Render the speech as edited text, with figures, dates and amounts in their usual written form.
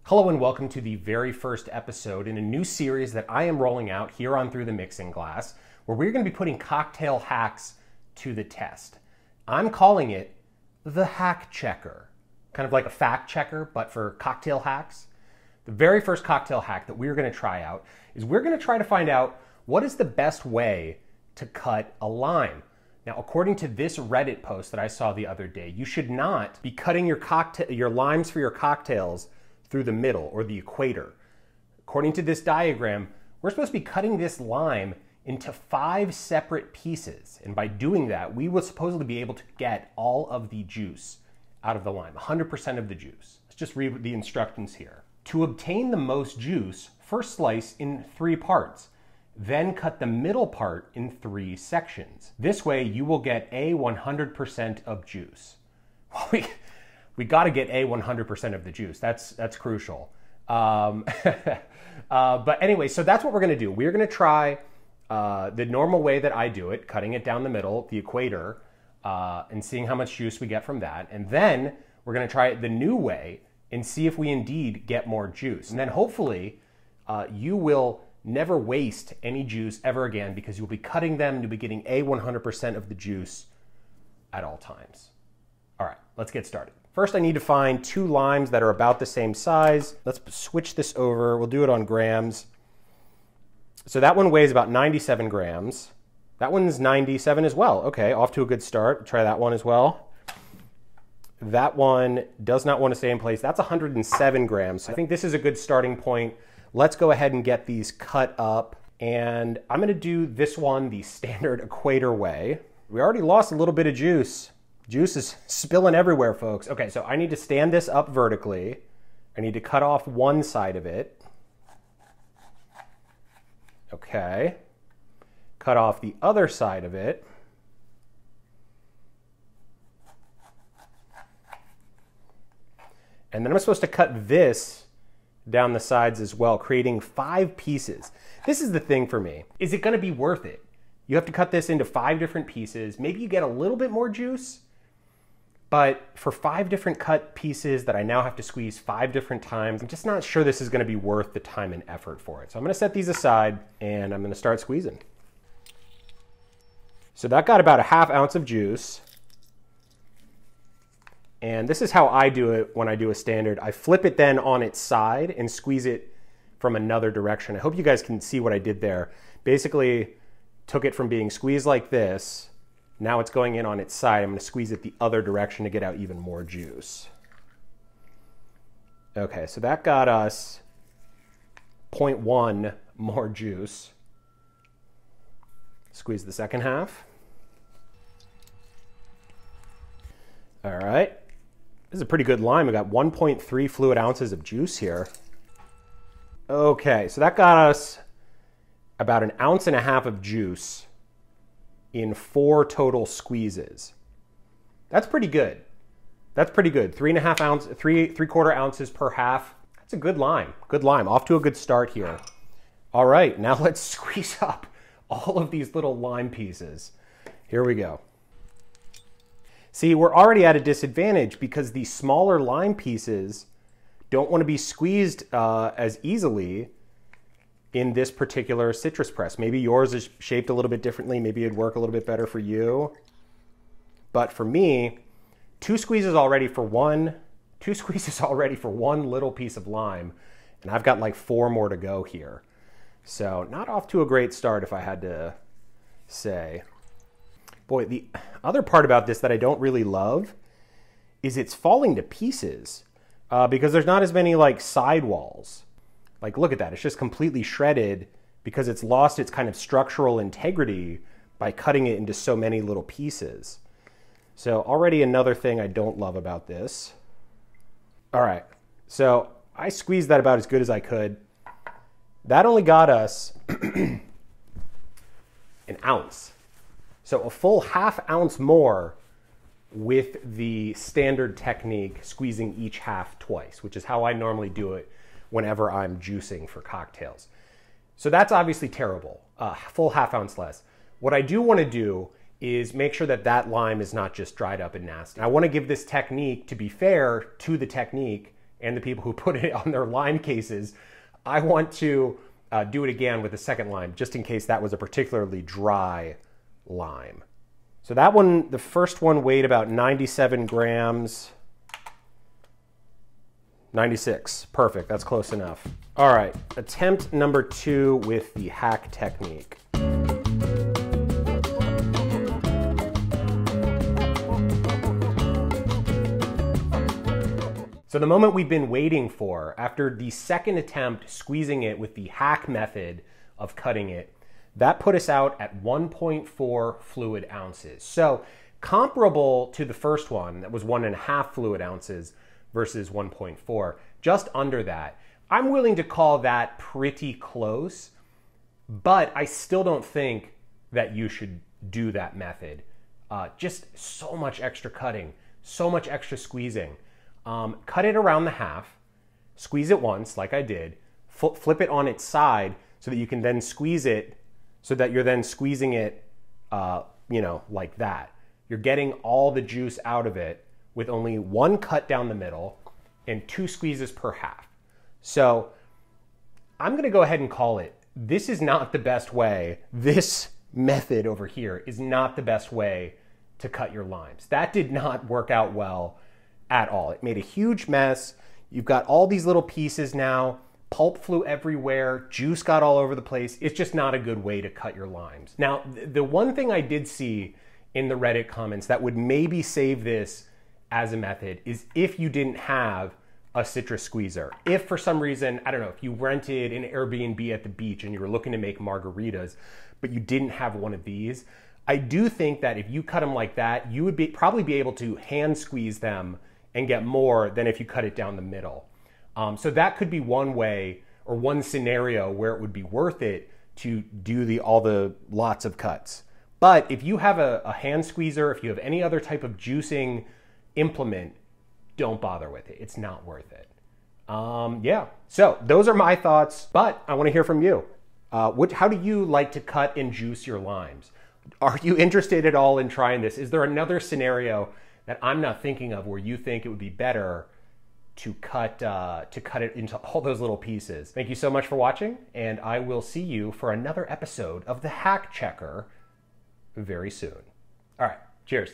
Hello and welcome to the very first episode in a new series that I am rolling out here on Through the Mixing Glass, where we're going to be putting cocktail hacks to the test. I'm calling it the Hack Checker, kind of like a fact checker, but for cocktail hacks. The very first cocktail hack that we're going to try out is we're going to try to find out what is the best way to cut a lime. Now, according to this Reddit post that I saw the other day, you should not be cutting your limes for your cocktails through the middle or the equator. According to this diagram, we're supposed to be cutting this lime into 5 separate pieces. And by doing that, we will supposedly be able to get all of the juice out of the lime, 100% of the juice. Let's just read the instructions here. To obtain the most juice, first slice in 3 parts, then cut the middle part in 3 sections. This way you will get a 100% of juice. We got to get a 100% of the juice. That's crucial. But anyway, so that's what we're going to do. We're going to try the normal way that I do it, cutting it down the middle, the equator, and seeing how much juice we get from that. And then we're going to try it the new way and see if we indeed get more juice. And then hopefully you will never waste any juice ever again because you'll be cutting them, you'll be getting a 100% of the juice at all times. All right, let's get started. First, I need to find 2 limes that are about the same size. Let's switch this over. We'll do it on grams. So that one weighs about 97 grams. That one's 97 as well. Okay, off to a good start. Try that one as well. That one does not want to stay in place. That's 107 grams. I think this is a good starting point. Let's go ahead and get these cut up. And I'm going to do this one the standard equator way. We already lost a little bit of juice. Juice is spilling everywhere, folks. Okay, so I need to stand this up vertically. I need to cut off one side of it. Okay. Cut off the other side of it. And then I'm supposed to cut this down the sides as well, creating 5 pieces. This is the thing for me. Is it going to be worth it? You have to cut this into 5 different pieces. Maybe you get a little bit more juice. But for 5 different cut pieces that I now have to squeeze 5 different times, I'm just not sure this is going to be worth the time and effort for it. So I'm going to set these aside and I'm going to start squeezing. So that got about a ½ ounce of juice. And this is how I do it when I do a standard. I flip it then on its side and squeeze it from another direction. I hope you guys can see what I did there. Basically took it from being squeezed like this. Now it's going in on its side. I'm going to squeeze it the other direction to get out even more juice. Okay, so that got us 0.1 more juice. Squeeze the second half. All right. This is a pretty good lime. We got 1.3 fluid ounces of juice here. Okay, so that got us about 1.5 ounces of juice in 4 total squeezes. That's pretty good. That's pretty good. 3.5 ounces, 3/4 ounces per half. That's a good lime. Good lime. Off to a good start here. All right, now let's squeeze up all of these little lime pieces. Here we go. See, we're already at a disadvantage because these smaller lime pieces don't want to be squeezed as easily in this particular citrus press. Maybe yours is shaped a little bit differently. Maybe it'd work a little bit better for you. But for me, 2 squeezes already for one little piece of lime. And I've got like 4 more to go here. So not off to a great start if I had to say. Boy, the other part about this that I don't really love is it's falling to pieces because there's not as many like sidewalls. Like, look at that. It's just completely shredded because it's lost its kind of structural integrity by cutting it into so many little pieces. So already another thing I don't love about this. All right, so I squeezed that about as good as I could. That only got us 1 ounce. So a full ½ ounce more with the standard technique, squeezing each half twice, which is how I normally do it whenever I'm juicing for cocktails. So that's obviously terrible, full ½ ounce less. What I do want to do is make sure that that lime is not just dried up and nasty. I want to give this technique, to be fair to the technique, and the people who put it on their lime cases, I want to do it again with the second lime, just in case that was a particularly dry lime. So that one, the first one weighed about 97 grams. 96, perfect, that's close enough. All right, attempt number 2 with the hack technique. So the moment we've been waiting for, after the second attempt squeezing it with the hack method of cutting it, that put us out at 1.4 fluid ounces. So comparable to the first one, that was 1.5 fluid ounces versus 1.4, just under that. I'm willing to call that pretty close, but I still don't think that you should do that method. Just so much extra cutting, so much extra squeezing. Cut it around the half, squeeze it once like I did, flip it on its side so that you can then squeeze it so that you're then squeezing it, like that. You're getting all the juice out of it with only one cut down the middle and 2 squeezes per half. So I'm gonna go ahead and call it. This is not the best way. This method over here is not the best way to cut your limes. That did not work out well at all. It made a huge mess. You've got all these little pieces now. Pulp flew everywhere. Juice got all over the place. It's just not a good way to cut your limes. Now, the one thing I did see in the Reddit comments that would maybe save this as a method is if you didn't have a citrus squeezer. If for some reason, I don't know, if you rented an Airbnb at the beach and you were looking to make margaritas, but you didn't have one of these, I do think that if you cut them like that, you would probably be able to hand squeeze them and get more than if you cut it down the middle. So that could be one way or one scenario where it would be worth it to do all the lots of cuts. But if you have a hand squeezer, if you have any other type of juicing implement, don't bother with it. It's not worth it. Yeah, so those are my thoughts, but I want to hear from you. How do you like to cut and juice your limes? Are you interested at all in trying this? Is there another scenario that I'm not thinking of where you think it would be better to cut it into all those little pieces? Thank you so much for watching, and I will see you for another episode of The Hack Checker very soon. All right, cheers.